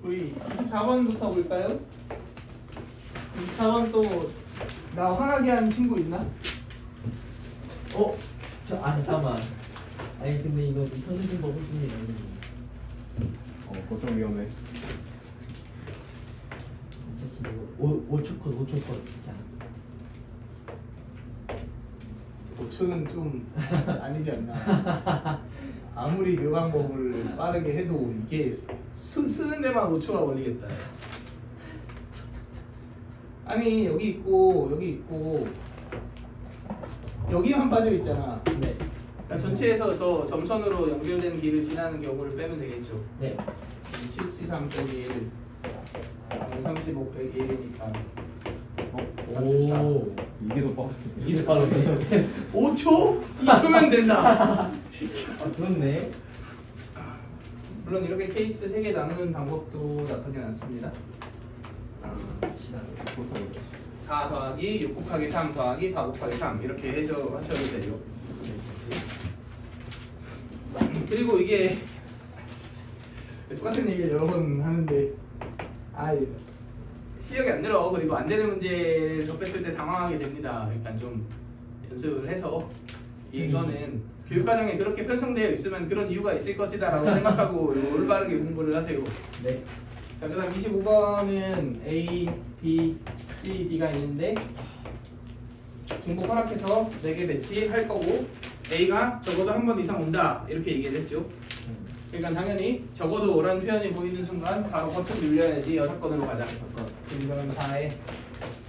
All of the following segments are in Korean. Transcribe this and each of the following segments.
우리 24번부터 볼까요? 24번 또 나 화나게 하는 친구 있나? 잠깐만. 아니 근데 이거 현대신 법 없습니다. 그거 좀 위험해. 진짜 5초 컷 5초 컷 진짜. 5초는 좀 아니지 않나? 아무리 그 방법을 빠르게 해도 이게 쓰는 데만 5초가 걸리겠다. 아니 여기 있고 여기만 빠져 있잖아. 네. 그러니까 전체에서 저 점선으로 연결된 길을 지나는 경우를 빼면 되겠죠. 네. 73 빼기 1 35 빼기 1이니까 오. 이게 더 빠르네. 이게 바로 5초? 2초면 된다. 진짜. 그렇네. 물론 이렇게 케이스 3개 나누는 방법도 나쁘진 않습니다. 4 더하기 6 곱하기 3 더하기 4 곱하기 3 이렇게 하셔도 돼요. 그리고 이게 똑같은 얘기를 여러 번 하는데 시력이 안 늘어. 그리고 안 되는 문제를 접했을 때 당황하게 됩니다. 그러니까 좀 연습을 해서 이거는 교육과정에 그렇게 편성되어 있으면 그런 이유가 있을 것이다 라고 생각하고 올바르게 공부를 하세요. 네. 자, 그 다음 25번은 A, B, C, D가 있는데 중복 허락해서 4개 배치할 거고 A가 적어도 한 번 이상 온다 이렇게 얘기를 했죠. 그러니까 당연히 적어도 오라는 표현이 보이는 순간 바로 버튼 눌려야지 6건으로 가자. 그러면 4에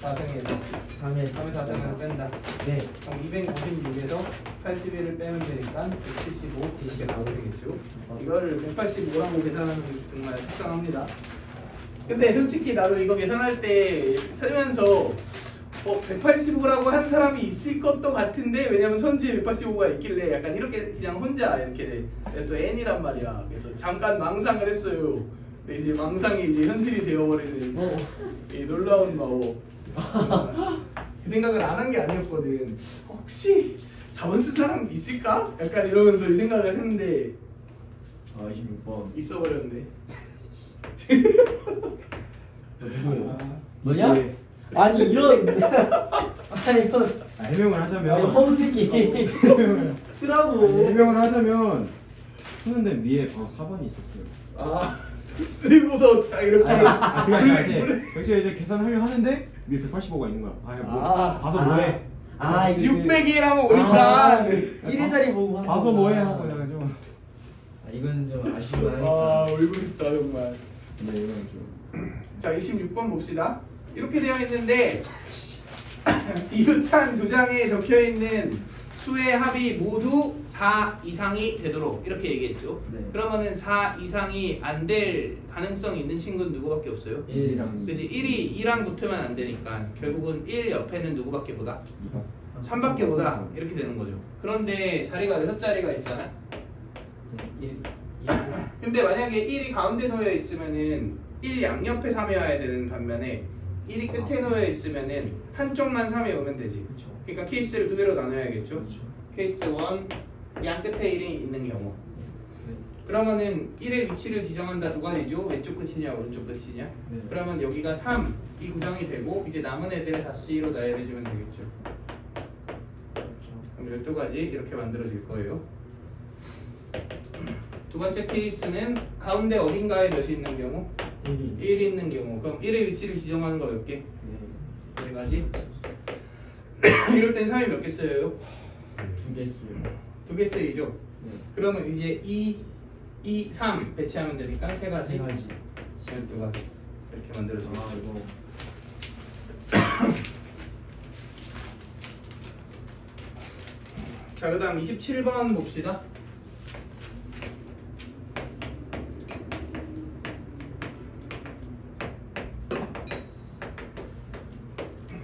4승에서 3에 4승에서 뺀다. 네. 그럼 256에서 81을 빼면 되니까 175 이렇게 나오게 되겠죠. 이거를 185라고 계산하면 정말 속상합니다. 근데 솔직히 나도 이거 계산할 때 쓰면서 185라고 한 사람이 있을 것도 같은데 왜냐면 선지에 185가 있길래 약간 이렇게 그냥 혼자 이렇게 또 N이란 말이야. 그래서 잠깐 망상을 했어요. 근데 이제 망상이 이제 현실이 되어버리는 이 놀라운 마법. 그 생각을 안 한 게 아니었거든. 혹시 4번 쓴 사람 있을까? 약간 이러면서 이 생각을 했는데 26번. 있어버렸네. 뭐냐? 아니 이런 아니 이건 해명을 하자면 허무새끼 쓰라고. 해명을 하자면 쓰는데 위에 바로 4번이 있었어요. 쓰고서 딱 이렇게. 그게 아니라 이제 계산하려 하는데 위에 185가 있는 거야. 봐서 뭐해? 이거 600일 하면 오니까 1의 자리 보고 하는 봐서 뭐해 하고 해가지고. 이건 좀 아쉽다. 울고 싶다 정말. 네, 이건 좀. 자 26번 봅시다. 이렇게 되어 있는데 이웃한 두 장에 적혀 있는 수의 합이 모두 4 이상이 되도록 이렇게 얘기했죠. 네. 그러면은 4 이상이 안 될 가능성이 있는 친구는 누구밖에 없어요? 1이랑 그지 1이 2랑 붙으면 안 되니까 결국은 1 옆에는 누구밖에 보다? 3밖에 보다 이렇게 되는 거죠. 그런데 자리가 6자리가 있잖아. 1. 근데 만약에 1이 가운데 놓여 있으면은 1 양옆에 3이 와야 되는 반면에 1이 끝에 놓여 있으면은 한쪽만 3이 오면 되지. 그렇죠. 그러니까 케이스를 두 개로 나눠야겠죠. 그렇죠. 케이스 1, 양 끝에 1이 있는 경우. 그러면은 1의 위치를 지정한다 두 가지죠. 왼쪽 끝이냐 오른쪽 끝이냐. 네. 그러면 여기가 3, 이 구정이 되고 이제 남은 애들을 다 C로 나열해주면 되겠죠. 그럼 12가지 이렇게 만들어줄 거예요. 두 번째 케이스는 가운데 어딘가에 몇이 있는 경우? 1이 1이 있는 경우. 그럼 1의 위치를 지정하는 거 몇 개? 4가지. 이럴 땐 3이 몇 개 쓰여요? 2개 쓰요. 2개 쓰이죠? 네. 그러면 이제 2, 3 배치하면 되니까 3가지. 3가지. 12가지. 이렇게 만들어져. 이거 자, 그 다음 27번 봅시다.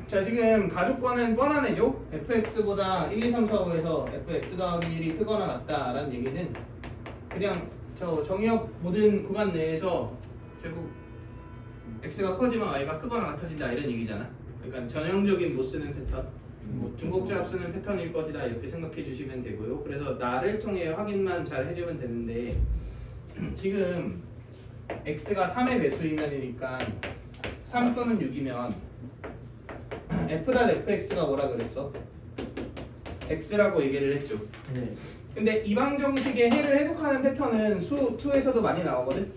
자, 지금 가족과는 뻔한 애죠? fx보다 1, 2, 3, 4, 5에서 fx 더하기 1이 크거나 같다라는 얘기는 그냥 저 정의역 모든 구간 내에서 결국 x가 커지면 y가 크거나 같아진다 이런 얘기잖아. 그러니까 전형적인 못 쓰는 패턴, 중복조합 쓰는 패턴일 것이다 이렇게 생각해 주시면 되고요. 그래서 나를 통해 확인만 잘 해주면 되는데 지금 x가 3의 배수인 날이니까 3 또는 6이면 f.fx가 뭐라 그랬어? x라고 얘기를 했죠. 네. 근데 이방정식의 해를 해석하는 패턴은 수 2에서도 많이 나오거든.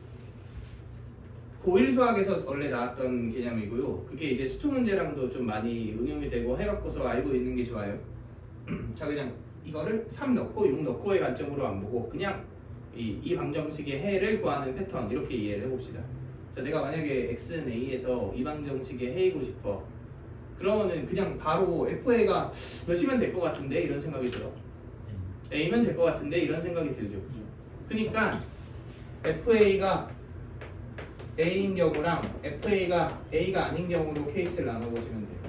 고1 수학에서 원래 나왔던 개념이고요. 그게 이제 수투 문제랑도 좀 많이 응용이 되고 해갖고서 알고 있는 게 좋아요. 자, 그냥 이거를 3 넣고 6 넣고의 관점으로 안 보고 그냥 이 방정식의 해를 구하는 패턴 이렇게 이해를 해봅시다. 자, 내가 만약에 x는 a에서 이 방정식의 해이고 싶어. 그러면은 그냥 바로 fa가 몇이면 될 것 같은데 이런 생각이 들어. a면 될 것 같은데 이런 생각이 들죠. 그러니까 fa가 a인 경우랑 fa가 a가 아닌 경우로 케이스를 나눠보시면 돼요.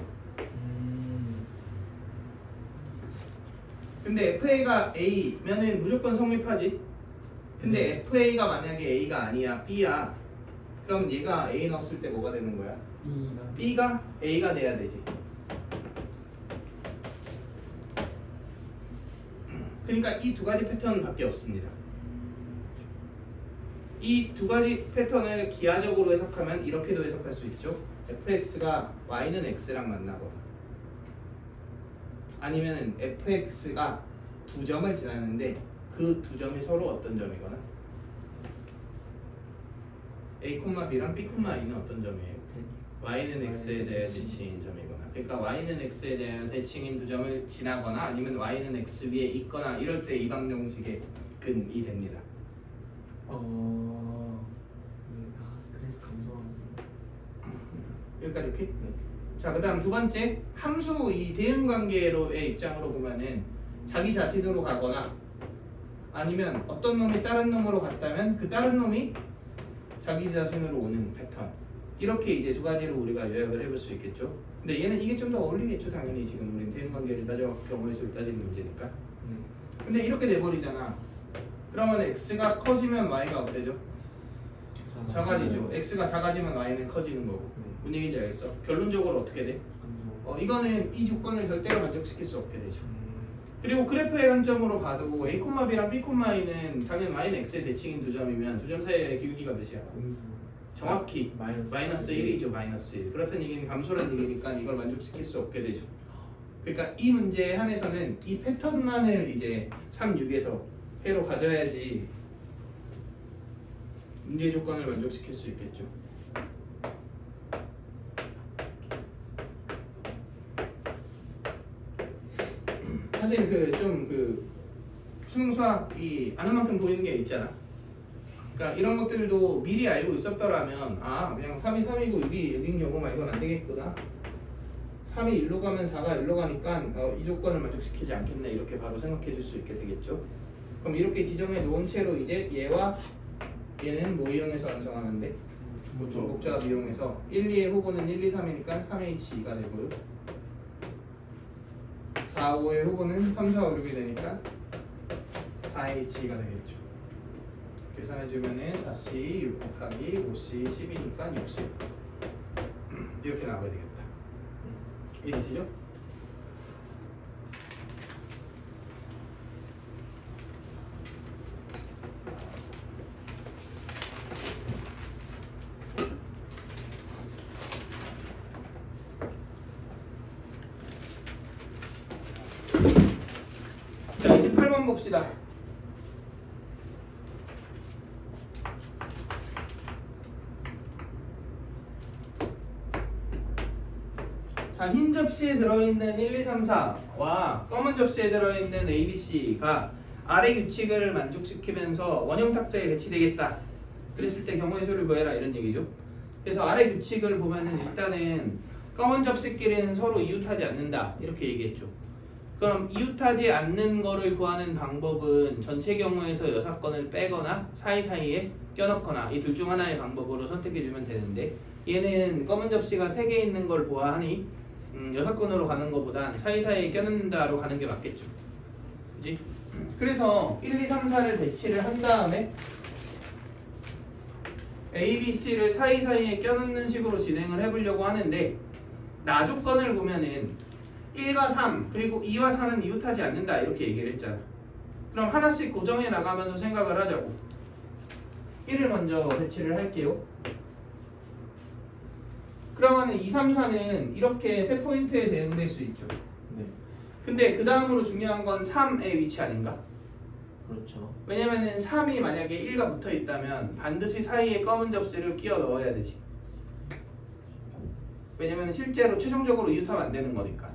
근데 fa가 a면은 무조건 성립하지. 근데 fa가 만약에 a가 아니야 b야. 그럼 얘가 a 넣었을 때 뭐가 되는 거야? b가 a가 돼야 되지. 그러니까 이 두 가지 패턴은 밖에 없습니다. 이 두 가지 패턴을 기하적으로 해석하면 이렇게도 해석할 수 있죠. fx가 y는 x랑 만나거나 아니면 fx가 두 점을 지나는데 그 두 점이 서로 어떤 점이거나 a, b랑 b, e는 어떤 점이에요? y는 x에 대해 대칭인 점이거나 그러니까 y는 x에 대한 대칭인 두 점을 지나거나 아니면 y는 x 위에 있거나 이럴 때 이방정식의 근이 됩니다. 그래서 감소하면서 여기까지 오케이? 자, 그 다음 두 번째 함수 이 대응관계로의 입장으로 보면은 자기 자신으로 가거나 아니면 어떤 놈이 다른 놈으로 갔다면 그 다른 놈이 자기 자신으로 오는 패턴 이렇게 이제 두 가지로 우리가 요약을 해볼 수 있겠죠. 근데 얘는 이게 좀 더 어울리겠죠. 당연히 지금 우린 대응관계를 따져 경우의 수를 따지는 문제니까. 근데 이렇게 돼버리잖아. 그러면 x가 커지면 y가 어때죠? 작아지죠. x가 작아지면 y는 커지는 거고. 뭔 얘기인지 알겠어? 결론적으로 어떻게 돼? 이거는 이 조건을 절대로 만족시킬 수 없게 되죠. 그리고 그래프의 관점으로 봐도 a, b랑 b, e는 당연 y는 x의 대칭인 두 점이면 두 점 사이의 기울기가 몇이야? 정확히 마이너스 1이죠. 마이너스 1. 그렇다는 얘기는 감소란 얘기니까 이걸 만족시킬 수 없게 되죠. 그러니까 이 문제에 한해서는 이 패턴만을 이제 3, 6에서 해로 가져야지 문제 조건을 만족시킬 수 있겠죠. 사실 그 수능 수학이 아는 만큼 보이는 게 있잖아. 그러니까 이런 것들도 미리 알고 있었더라면 그냥 3이 3이고 6이 6인 경우만 이건 안 되겠구나. 3이 1로 가면 4가 1로 가니까 이 조건을 만족시키지 않겠네 이렇게 바로 생각해 줄 수 있게 되겠죠. 그럼 이렇게 지정해 놓은 채로 이제 얘와 얘는 뭐 이용해서 완성하는데 중복조합 이용해서 1, 2의 후보는 1, 2, 3이니까 3H2가 되고요. 4, 5의 후보는 3, 4, 5, 6이 되니까 4H가 되겠죠. 계산해주면은 4C 6 곱하기 5C 10이니까 60 이렇게 나와야 되겠다. 이해되시죠? 자, 28번 봅시다. 자, 흰 접시에 들어있는 1, 2, 3, 4와 검은 접시에 들어있는 A, B, C가 아래 규칙을 만족시키면서 원형 탁자에 배치되겠다. 그랬을 때 경우의 수를 구해라 이런 얘기죠. 그래서 아래 규칙을 보면은 일단은 검은 접시끼리는 서로 이웃하지 않는다 이렇게 얘기했죠. 그럼 이웃하지 않는 거를 구하는 방법은 전체 경우에서 6건을 빼거나 사이사이에 껴넣거나 이 둘 중 하나의 방법으로 선택해주면 되는데 얘는 검은 접시가 3개 있는 걸 보아하니 6건으로 가는 것보단 사이사이에 껴넣는다로 가는 게 맞겠죠. 그지? 그래서 1, 2, 3, 4를 배치를 한 다음에 A, B, C를 사이사이에 껴넣는 식으로 진행을 해보려고 하는데 나 조건을 보면은 1과 3 그리고 2와 4는 이웃하지 않는다 이렇게 얘기를 했잖아. 그럼 하나씩 고정해 나가면서 생각을 하자고. 1을 먼저 배치를 할게요. 그러면 2, 3, 4는 이렇게 세 포인트에 대응될 수 있죠. 네. 근데 그 다음으로 중요한 건 3의 위치 아닌가? 그렇죠. 왜냐면은 3이 만약에 1과 붙어 있다면 반드시 사이에 검은 접시를 끼워 넣어야 되지. 왜냐면 실제로 최종적으로 이웃하면 안 되는 거니까.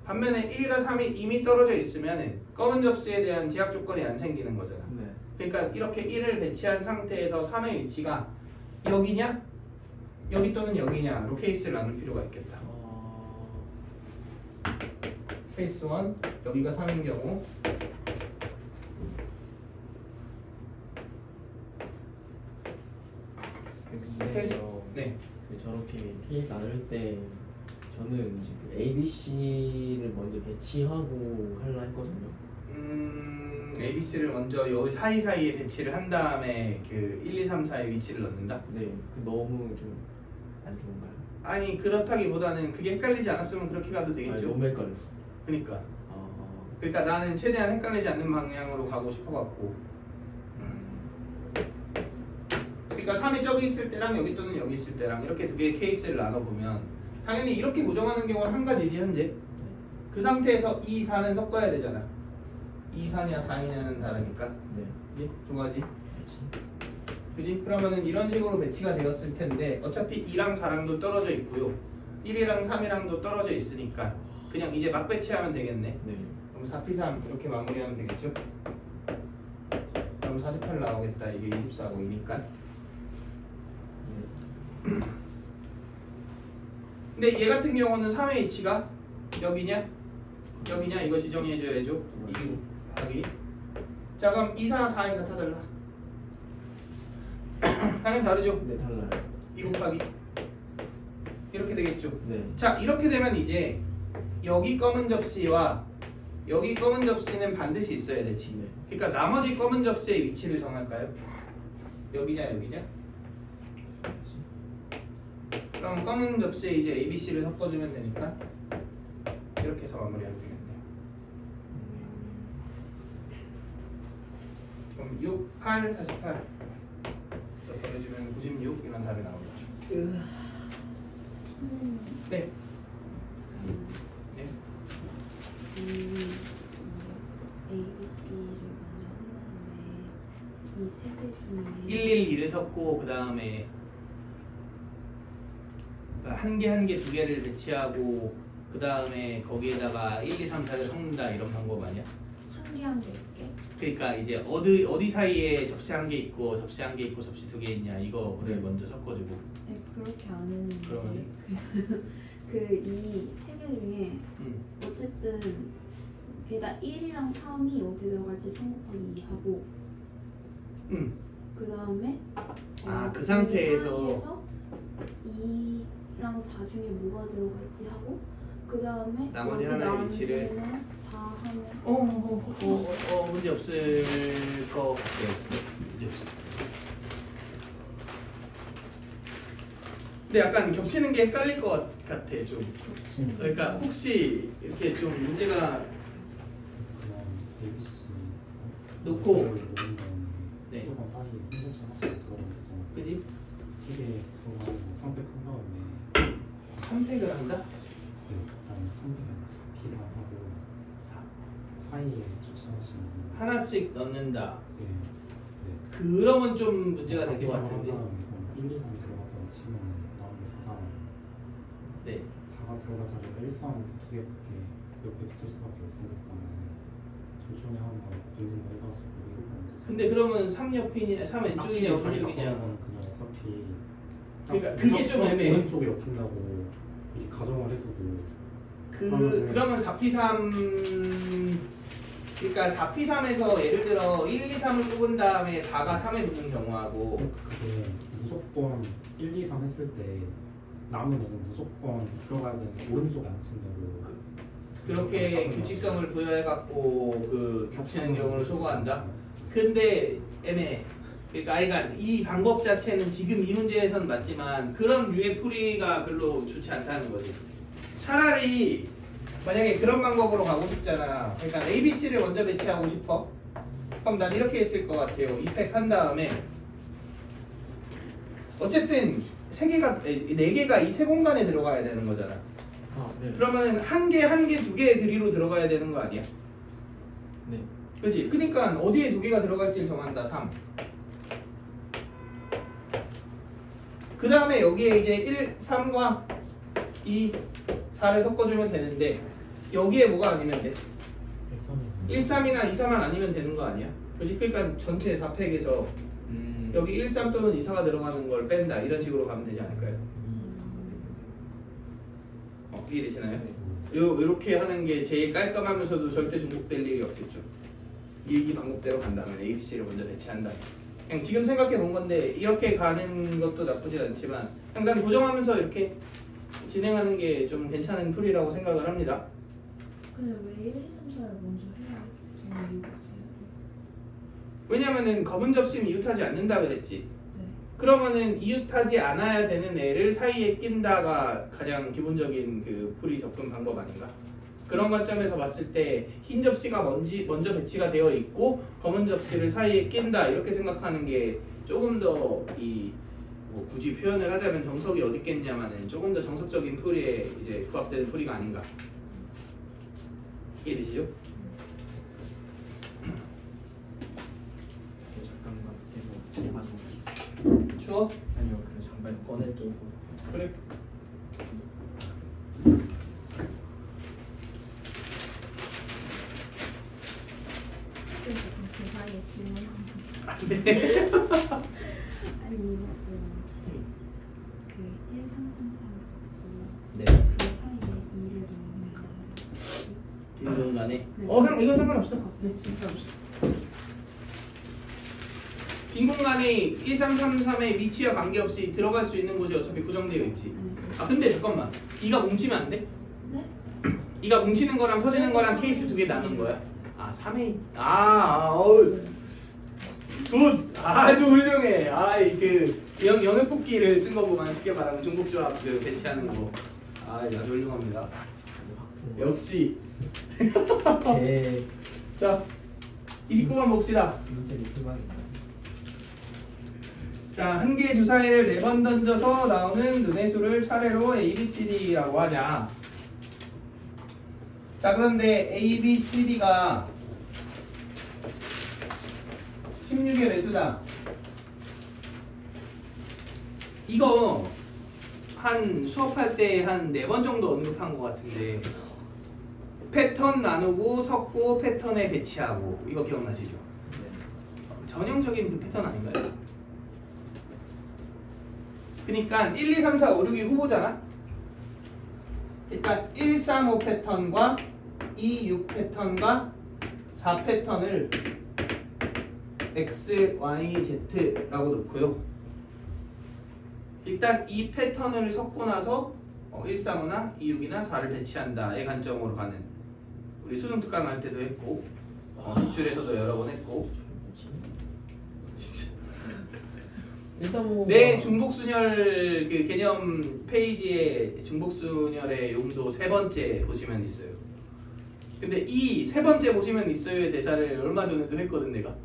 반면에 1과 3이 이미 떨어져 있으면 검은 접시에 대한 제약 조건이 안 생기는 거잖아. 네. 그러니까 이렇게 1을 배치한 상태에서 3의 위치가 여기냐? 여기 또는 여기냐로 케이스를 나눌 필요가 있겠다. 케이스 1, 여기가 3인 경우 근데 케이스- 저, 네. 저렇게 케이스 나눌 때 저는 이제 그 A, B, C를 먼저 배치하고 하려 했거든요. ABC를 먼저 여기 사이사이에 배치를 한 다음에 그 1, 2, 3, 4의 위치를 넣는다? 네, 그 너무 좀 안 좋은가요? 아니 그렇다기보다는 그게 헷갈리지 않았으면 그렇게 가도 아니, 되겠죠? 너무 헷갈렸어. 그러니까 아, 그러니까 나는 최대한 헷갈리지 않는 방향으로 가고 싶어갖고 그러니까 3이 저기 있을 때랑 여기 또는 여기 있을 때랑 이렇게 두 개의 케이스를 나눠보면 당연히 이렇게 고정하는 경우는 한 가지지 현재 그 상태에서 2, 4는 섞어야 되잖아 2, 4냐 4냐는 다르니까 네. 그지? 두 가지 배치. 그지? 그러면은 이런 식으로 배치가 되었을 텐데 어차피 2랑 4랑도 떨어져 있고요 1이랑 3이랑도 떨어져 있으니까 그냥 이제 막 배치하면 되겠네 네. 그럼 4P3 이렇게 마무리하면 되겠죠? 그럼 48 나오겠다 이게 24고이니까 근데 얘 같은 경우는 3의 위치가 여기냐? 여기냐? 이거 지정해줘야죠. 이거 여기. 자 그럼 2, 4, 4이 같아 달라. 당연히 다르죠. 네, 달라요. 2 곱하기 이렇게 되겠죠. 네. 자 이렇게 되면 이제 여기 검은 접시와 여기 검은 접시는 반드시 있어야 되지. 네. 그러니까 나머지 검은 접시의 위치를 정할까요? 여기냐 여기냐? 그럼 검은 접시에 이제 A, B, C를 섞어주면 되니까 이렇게 해서 마무리하면 되겠네요. 그럼 6, 8, 48 그래서 더해주면 96 이런 답이 나오겠죠. 네. 네. A, B, C를 먼저 한 다음에 이 세 개 중에 111을 섞고 그 다음에 한 개 한 개 두 개를 배치하고 그 다음에 거기에다가 1, 2, 3, 4를 섞는다 이런 방법 아니야? 한 개 한 개 두 개? 그러니까 이제 어디 사이에 접시 한 개 있고 접시 한 개 있고 접시 두 개 있냐 이거를 먼저 섞어주고 네, 그렇게 안 했는데 그러면은? 그 이 세 개 중에 어쨌든 게다 1이랑 3이 어디 들어갈지 3 곱하기 2 하고 그 다음에 그 상태에서 사이에서 2랑 4 중에 뭐가 들어갈지 하고 그 다음에 나머지 여기 하나의 나온 위치를 수는 4 하면 문제 없을 것 같아요. 문제 없어. 근데 약간 겹치는 게 헷갈릴 것 같아 좀. 그러니까 혹시 이렇게 좀 문제가 그냥 ABC 놓고 네. 무조건 사이에 한 번씩 하나씩 들어가면 되잖아. 그지? 3개 들어가고 300 한 다음에 선택을 한다? 아니 300은 비상하고 사이에 접시 하나씩 하나씩 넣는다. 네. 네. 그러면 좀 문제가 될 것 같은데. 1, 2, 3이 들어갔다고 치면 나오는 게 4잖아. 네. 4가 들어갈 자리가 1, 3, 두 개밖에 옆에 붙을 수밖에 없으니까 둘 중에 하나 늘린 거 해가지고 이렇게 하면 되지. 근데 그러면 3 옆이냐, 3 왼쪽이냐, 오른쪽이냐. 그냥 어차피 그러니까 그게 좀 애매해. 오른쪽에 엮인다고 미리 가정을 해두고 그러면 4P3 그러니까 4P3에서 예를 들어 1, 2, 3을 뽑은 다음에 4가 3에 붙는 경우하고 그게 무조건 1, 2, 3 했을 때 남은 애는 무조건 들어가야 되는 오른쪽에 안 친다고 그렇게 규칙성을 부여해갖고 그 겹치는 경우를 소거한다. 근데 애매해. 그러니까 아이가 이 방법 자체는 지금 이 문제에서는 맞지만 그런 류의 풀이가 별로 좋지 않다는 거지. 차라리 만약에 그런 방법으로 가고 싶잖아. 그러니까 A, B, C를 먼저 배치하고 싶어. 그럼 난 이렇게 했을 것 같아요. 이펙 한 다음에 어쨌든 세 개가 네 개가 이 세 공간에 들어가야 되는 거잖아. 아, 네. 그러면은 한 개, 두 개 드리로 들어가야 되는 거 아니야? 네. 그지? 그러니까 어디에 두 개가 들어갈지를 정한다. 3. 그 다음에 여기에 이제 1, 3과 2, 4를 섞어주면 되는데 여기에 뭐가 아니면 돼? 1, 3이나 2, 4만 아니면 되는 거 아니야? 그지? 그러니까 전체 4팩에서 여기 1, 3 또는 2, 4가 들어가는 걸 뺀다. 이런 식으로 가면 되지 않을까요? 이해되시나요? 이렇게 하는 게 제일 깔끔하면서도 절대 중복될 일이 없겠죠. 이 방법대로 간다면 ABC를 먼저 배치한다. 그냥 지금 생각해 본 건데 이렇게 가는 것도 나쁘진 않지만 그냥 난 고정하면서 이렇게 진행하는 게 좀 괜찮은 풀이라고 생각을 합니다. 근데 왜 1, 2, 3, 4를 먼저 해야 되는 이유가 있어요? 왜냐면은 검은 접심 이웃하지 않는다 그랬지. 네. 그러면은 이웃하지 않아야 되는 애를 사이에 낀다가 가장 기본적인 그 풀이 접근 방법 아닌가? 그런 관점에서 봤을 때 흰 접시가 먼저 배치가 되어 있고 검은 접시를 사이에 낀다 이렇게 생각하는 게 조금 더 뭐 굳이 표현을 하자면 정석이 어디 있겠냐마는 조금 더 정석적인 풀이에 이제 부합되는 풀이가 아닌가. 이해되시죠? 잠깐만 계속 잘 가지고. 추워? 아니요, 그 장발 꺼낼게 있어서. 그래. 그래서 그 사이에 질문하는 네. 아니 이거 그 1, 3, 3, 4를 네. 그 사이에 2를 넣으면 빈 공간에. 네. 이건 상관없어. 네, 상관없어. 빈 공간에 1, 3, 3, 3의 위치와 관계없이 들어갈 수 있는 곳이 어차피 고정되어 있지. 아 근데 잠깐만. 이가 뭉치면 안 돼? 네? 이가 뭉치는 거랑 퍼지는 거랑 케이스 두 개 나눈 거야? 아 3회. 어우. 굿. 아주 훌륭해. 그 영역 뽑기를 쓴 거 보면 쉽게 말하면 중복조합 그 배치하는 거. 아주 훌륭합니다. 역시. 네. 자 29번 봅시다. 인생 유튜브하겠다. 자, 한 개의 주사위를 4번 던져서 나오는 눈의 수를 차례로 A, B, C, D라고 하자. 자, 그런데 A, B, C, D가 16의 매수다. 이거 한 수업할 때 한 4번 정도 언급한 것 같은데 패턴 나누고 섞고 패턴에 배치하고 이거 기억나시죠? 전형적인 그 패턴 아닌가요? 그러니까 1, 2, 3, 4, 5, 6이 후보잖아? 그러니까 1, 3, 5 패턴과 2, 6 패턴과 4 패턴을 X, Y, Z라고 놓고요. 일단 이 패턴을 섞고 나서 1, 3, 5나 2, 6이나 4를 배치한다의 관점으로 가는 우리 수능 특강 할 때도 했고 기출에서도 여러 번 했고 진짜 135. 내 중복순열 그 개념 페이지에 중복순열의 용도 3번째 보시면 있어요. 근데 이 3번째 보시면 있어요의 대사를 얼마 전에도 했거든 내가.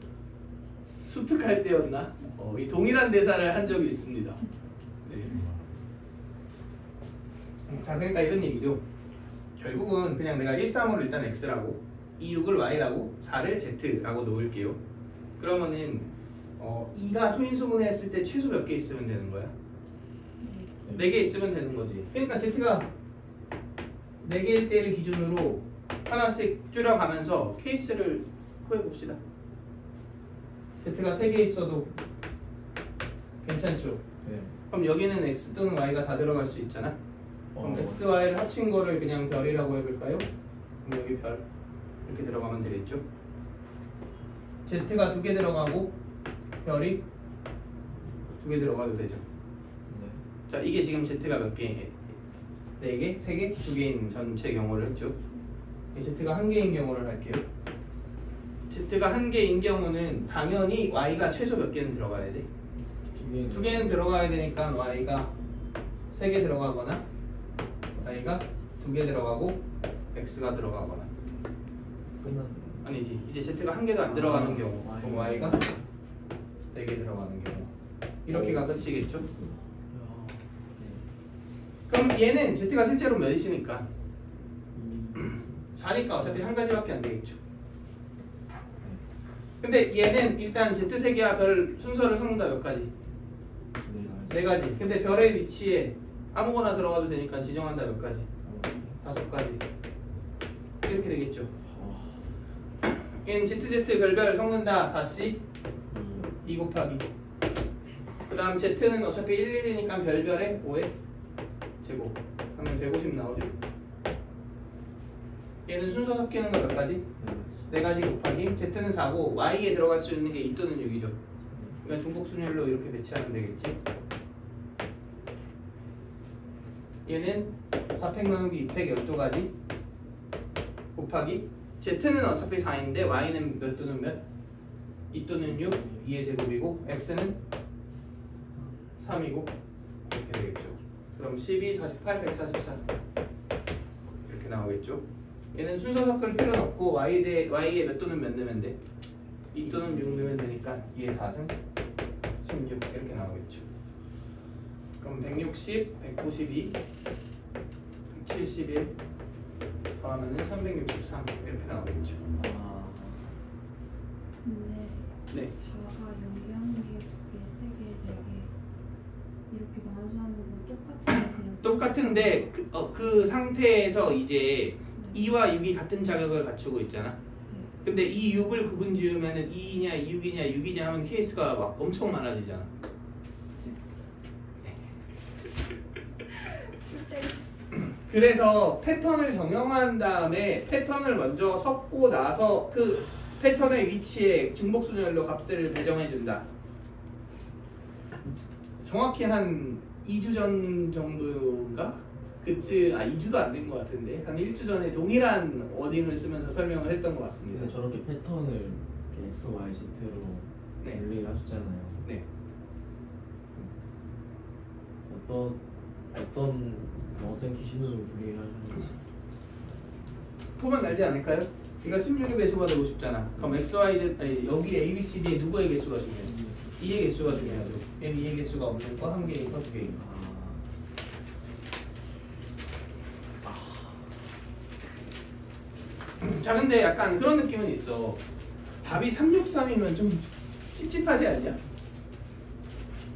수특할 때였나? 이 동일한 대사를 한 적이 있습니다. 네. 자 그러니까 이런 얘기죠. 결국은 그냥 내가 1, 3, 5를 일단 X라고 2, 6을 Y라고 4를 Z라고 놓을게요. 그러면은 2가 소인수분해 했을 때 최소 몇 개 있으면 되는 거야? 4개 있으면 되는 거지. 그러니까 Z가 4개일 때를 기준으로 하나씩 줄여가면서 케이스를 구해봅시다. Z가 3개 있어도 괜찮죠? 네. 그럼 여기는 X 또는 Y가 다 들어갈 수 있잖아? 그럼 X, Y를 합친 거를 그냥 별이라고 해볼까요? 그럼 여기 별 이렇게 들어가면 되겠죠? Z가 2개 들어가고 별이 2개 들어가도 되죠. 네. 자 이게 지금 Z가 몇 개? 4개? 3개? 2개인 전체 경우를 했죠. Z가 1개인 경우를 할게요. Z가 1개인 경우는 당연히 Y가 최소 몇 개는 들어가야 돼? 2개는 들어가야 되니까 Y가 3개 들어가거나 Y가 2개 들어가고 X가 들어가거나 끝났네. 아니지 이제 Z가 1개도 안 들어가는 경우 그럼 Y가 4개 들어가는 경우 이렇게가 끝이겠죠. 그럼 얘는 Z가 실제로 몇이니까 4니까 어차피 한 가지밖에 안 되겠죠. 근데 얘는 일단 Z세계와 별 순서를 섞는다 몇 가지? 네 가지. 근데 별의 위치에 아무거나 들어가도 되니까 지정한다 몇 가지? 5가지. 이렇게 되겠죠. 얘는 ZZ 별별 섞는다 4C 2 곱하기. 그 다음 Z는 어차피 1, 1이니까 별별에 5의 제곱 하면 150 나오죠. 얘는 순서 섞이는 거 몇 가지? 4가지 곱하기 Z는 4고 Y에 들어갈 수 있는 게 2 또는 6이죠. 그러니까 중복순열로 이렇게 배치하면 되겠지. 얘는 4팩 나누기 2팩 12가지 곱하기 Z는 어차피 4인데 Y는 몇 또는 몇? 2 또는 6, 2의 제곱이고 X는 3이고 이렇게 되겠죠. 그럼 12, 48, 144 이렇게 나오겠죠. 얘는 순서 섞을 필요는 없고 Y에 몇 또는 몇 넣으면 돼? 2 또는 6 넣으면 되니까 2의 4승 16 이렇게 나오겠죠. 그럼 160, 192, 171 더하면은 363 이렇게 나오겠죠. 근데 네. 4가 0개, 1개, 2개, 3개, 4개 이렇게 나눠서 하는 건 똑같은데 그냥 똑같은데 그 상태에서 이제 2와 6이 같은 자격을 갖추고 있잖아. 근데 이 6을 구분 지으면은 2이냐 6이냐 6이냐 하면 케이스가 막 엄청 많아지잖아. 그래서 패턴을 정형한 다음에 패턴을 먼저 섞고 나서 그 패턴의 위치에 중복순열로 값들을 배정해 준다. 정확히 한 2주 전 정도인가? 그쯤 2주도 안 된 것 같은데 한 1주 전에 동일한 워딩을 쓰면서 설명을 했던 것 같습니다. 근데 저렇게 패턴을 이렇게 X, Y, Z로 네. 분리를 하셨잖아요. 네. 어떤 기준으로 분리를 하셨는지. 표만 알지 않을까요? 이거 16의 배수가 되고 싶잖아. 그럼 X, Y, Z 여기 A, B, C, D에 누구의 개수가 중요해? 2의 개수가 중요하죠. 얘는 2의 개수가 없는 거, 1개인 거, 2개인 거. 자, 근데 약간 그런 느낌은 있어. 답이 363이면 좀 찝찝하지 않냐?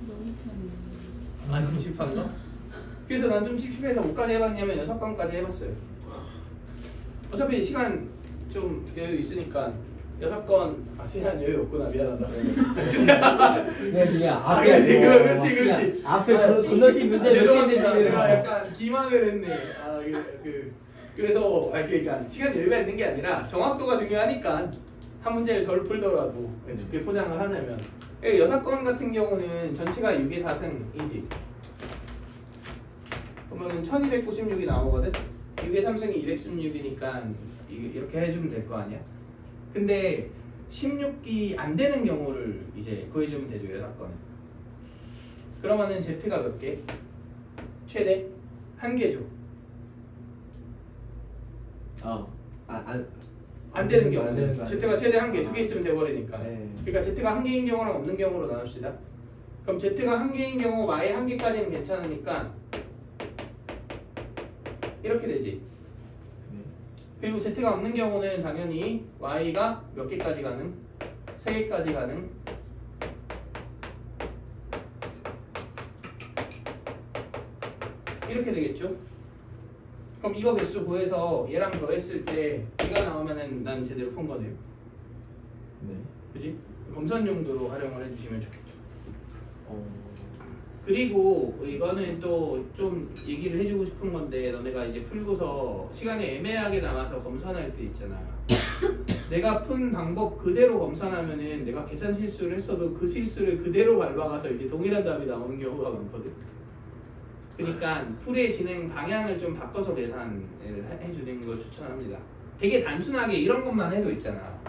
너무 편해요. 안 찝찝한가? 그래서 난 좀 찝찝해서 뭐까지 해봤냐면 6건까지 해봤어요. 어차피 시간 좀 여유 있으니까 6건 시간 여유 없구나. 미안하다. 네, 지금 앞에 그렇지. 앞에 건너뛴 문제 몇 개인데 지금. 내가 약간 기만을 했네. 그래서 그러니까 시간 여유가 있는 게 아니라 정확도가 중요하니까 한 문제를 덜 풀더라도 좋게 포장을 하자면 6건 같은 경우는 전체가 6의 4승이지. 그러면은 1296이 나오거든. 6의 3승이 216이니까 이렇게 해주면 될 거 아니야. 근데 16이 안 되는 경우를 이제 구해주면 되죠. 6건은. 그러면은 Z가 몇 개? 최대 1개죠. 안 되는 경우는 Z가 최대 1개, 2개 있으면 돼버리니까. 네. 그러니까 Z가 1개인 경우랑 없는 경우로 나눕시다. 그럼 Z가 1개인 경우 Y 1개까지는 괜찮으니까 이렇게 되지. 그리고 Z가 없는 경우는 당연히 Y가 몇 개까지 가능? 3개까지 가능. 이렇게 되겠죠. 그럼 이거 개수 구해서 얘랑 더했을 때 얘가 나오면은 난 제대로 푼 거네요. 네. 그지? 검선 용도로 활용을 해주시면 좋겠죠. 그리고 이거는 또 좀 얘기를 해주고 싶은 건데 너네가 이제 풀고서 시간이 애매하게 남아서 검산할 때 있잖아. 내가 푼 방법 그대로 검산하면은 내가 계산 실수를 했어도 그 실수를 그대로 밟아가서 이제 동일한 답이 나오는 경우가 많거든. 그러니까 풀이의 진행 방향을 좀 바꿔서 계산을 해주는 걸 추천합니다. 되게 단순하게 이런 것만 해도 있잖아.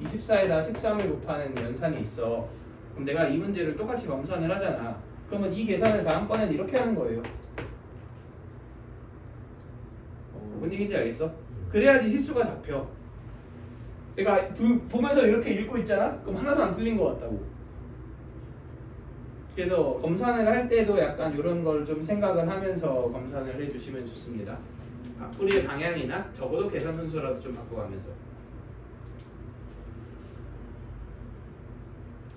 24에다 13을 곱하는 연산이 있어. 그럼 내가 이 문제를 똑같이 검산을 하잖아. 그러면 이 계산을 다음번엔 이렇게 하는 거예요. 뭔 얘기인지 알겠어? 그래야지 실수가 잡혀. 내가 보면서 이렇게 읽고 있잖아? 그럼 하나도 안 틀린 것 같다고. 그래서 검산을 할 때도 약간 이런 걸 좀 생각을 하면서 검산을 해주시면 좋습니다. 앞으로의 방향이나 적어도 계산 순서라도 좀 바꿔가면서.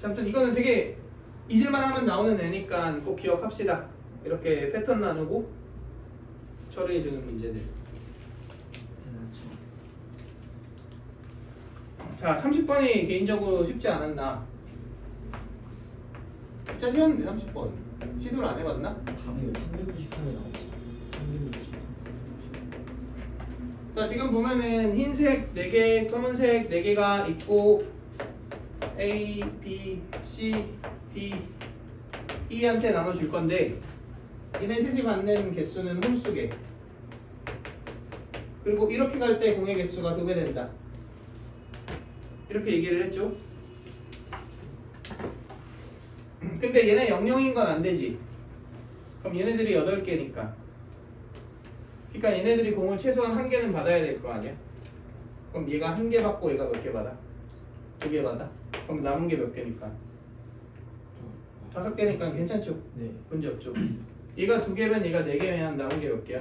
자, 아무튼 이거는 되게 잊을만 하면 나오는 애니까 꼭 기억합시다. 이렇게 패턴 나누고 처리해주는 문제들. 자, 30번이 개인적으로 쉽지 않았나? 진짜 쉬웠는데 30번 시도를 안 해봤나? 답이 393이 나오지. 393. 자, 지금 보면은 흰색 4개, 검은색 4개가 있고 A, B, C, D, E한테 나눠줄 건데 얘네 셋이 받는 개수는 홀수개. 그리고 이렇게 갈 때 공의 개수가 2배 된다. 이렇게 얘기를 했죠. 근데 얘네 00인 건 안 되지. 그럼 얘네들이 8개니까. 그러니까 얘네들이 공을 최소한 1개는 받아야 될 거 아니야? 그럼 얘가 1개 받고 얘가 몇 개 받아? 2개 받아? 그럼 남은 게 몇 개니까? 5개니까 괜찮죠? 네. 문제 없죠? 얘가 2개면 얘가 4개면 남은 게 몇 개야?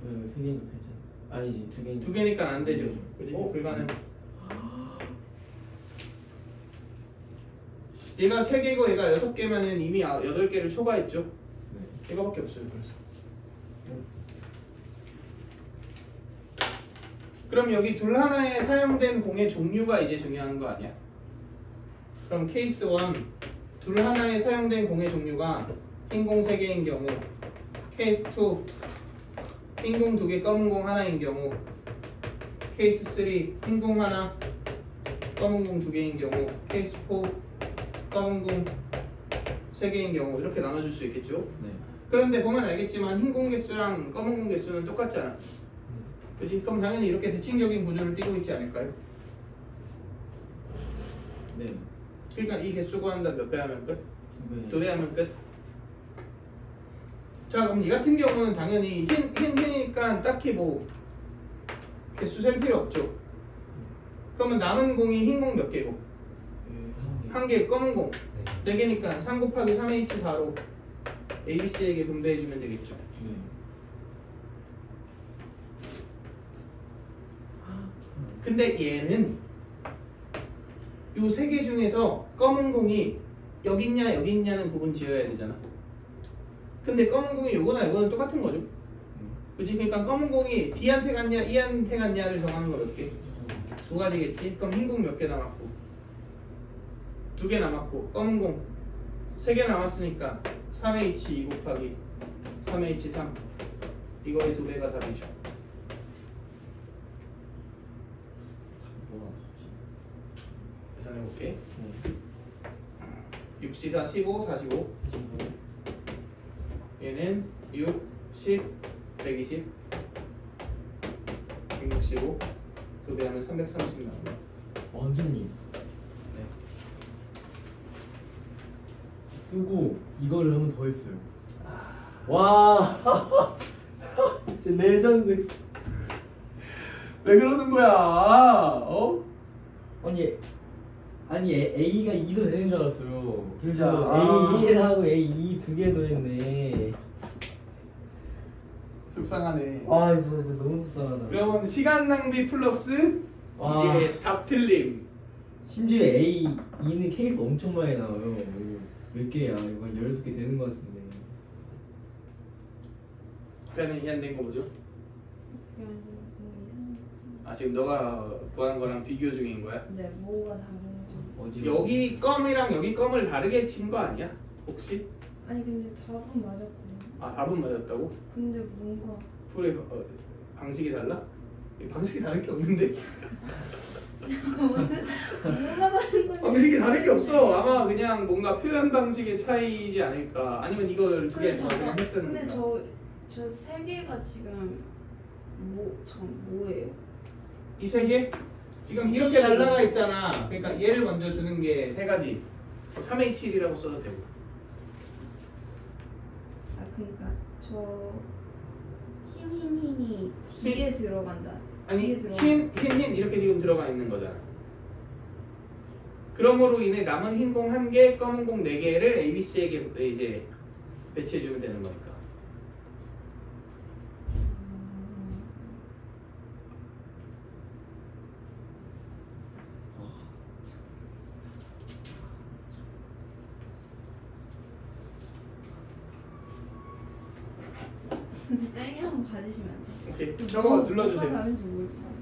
3개니까 괜찮아. 아니지 2개니까. 2개니까 안 되죠. 그지? 불가능. 얘가 3개고 얘가 6개면은 이미 8개를 초과했죠? 네. 이거밖에 없어요. 그래서. 그럼 여기 둘 하나에 사용된 공의 종류가 이제 중요한 거 아니야? 그럼 케이스 1 둘 하나에 사용된 공의 종류가 흰 공 3개인 경우, 케이스 2 흰 공 2개 검은 공 하나인 경우, 케이스 3 흰 공 하나 검은 공 2개인 경우, 케이스 4 검은 공 3개인 경우 이렇게 나눠줄 수 있겠죠? 네. 그런데 보면 알겠지만 흰 공 개수랑 검은 공 개수는 똑같잖아. 그지? 그럼 당연히 이렇게 대칭적인 구조를 띠고 있지 않을까요? 네. 그러니까 이 개수 구한다 몇 배 하면 끝? 2배. 2배 하면 끝? 자, 그럼 이 같은 경우는 당연히 흰이니까 딱히 뭐 개수 셀 필요 없죠. 그러면 남은 공이 흰 공 몇 개고? 1개, 검은 공 4개니까 3 곱하기 3H4로 ABC에게 분배해주면 되겠죠. 네. 근데 얘는 요 3개 중에서 검은 공이 여기 있냐 여기 있냐는 구분 지어야 되잖아. 근데 검은 공이 요거나 요거는 똑같은 거죠. 그치? 그러니까 검은 공이 D한테 갔냐 E한테 갔냐를 정하는 거 몇 개? 2가지겠지? 그럼 흰 공 몇 개 남았고 2개 남았고 검은 공 3개 남았으니까 3H2 곱하기 3H3 이거의 2배가 답이죠. 뭐가 없었지? 계산해볼게. 네. 6, 4, 15, 45 얘는 6, 10, 120 165 2배하면 330 나옵니다. 원수님 네. 쓰고 이거를 한 번 더 했어요. 와 진짜 레전드. 왜 그러는 거야? 어? 아니 A가 2도 되는 줄 알았어요. 진짜. A1 하고 A2 2개 더 했네. 속상하네. 아 진짜 너무 속상하다. 그러면 시간 낭비 플러스 와. 이게 답 틀림. 심지어 A2는 케이스 엄청 많이 나와요. 이거 몇 개야? 이거 한 16개 되는 것 같은데. 그러니까 이해안 된 거 뭐죠? 아, 지금 너가 구한 거랑 비교 중인 거야? 네, 뭐가 다른지. 어지러워. 여기 껌이랑 여기 껌을 다르게 친 거 아니야? 혹시? 아니 근데 답은 맞았거든요. 아, 답은 맞았다고? 근데 뭔가 풀의 방식이 달라? 방식이 다를 게 없는데? 뭐가 다른 거지? 방식이 다를 게 없어. 아마 그냥 뭔가 표현 방식의 차이지 않을까. 아니면 이걸 두 개 근데 더 그냥 근데 했던. 저 세 개가 지금 뭐예요? 이 세 개? 지금 이렇게 날라가 있잖아. 그러니까 얘를 먼저 주는 게 세 가지. 3H1이라고 써도 되고. 아 그러니까 저 흰이 뒤에 들어간다. 아니 뒤에 들어간다. 흰 이렇게 지금 들어가 있는 거잖아. 그러므로 인해 남은 흰 공 1개, 검은 공 4개를 ABC에게 이제 배치해주면 되는 거니까. 쌤이 한번 봐주시면 안 돼요? 오케이. 저거 눌러주세요. 뭐가 다른지 모르겠어요.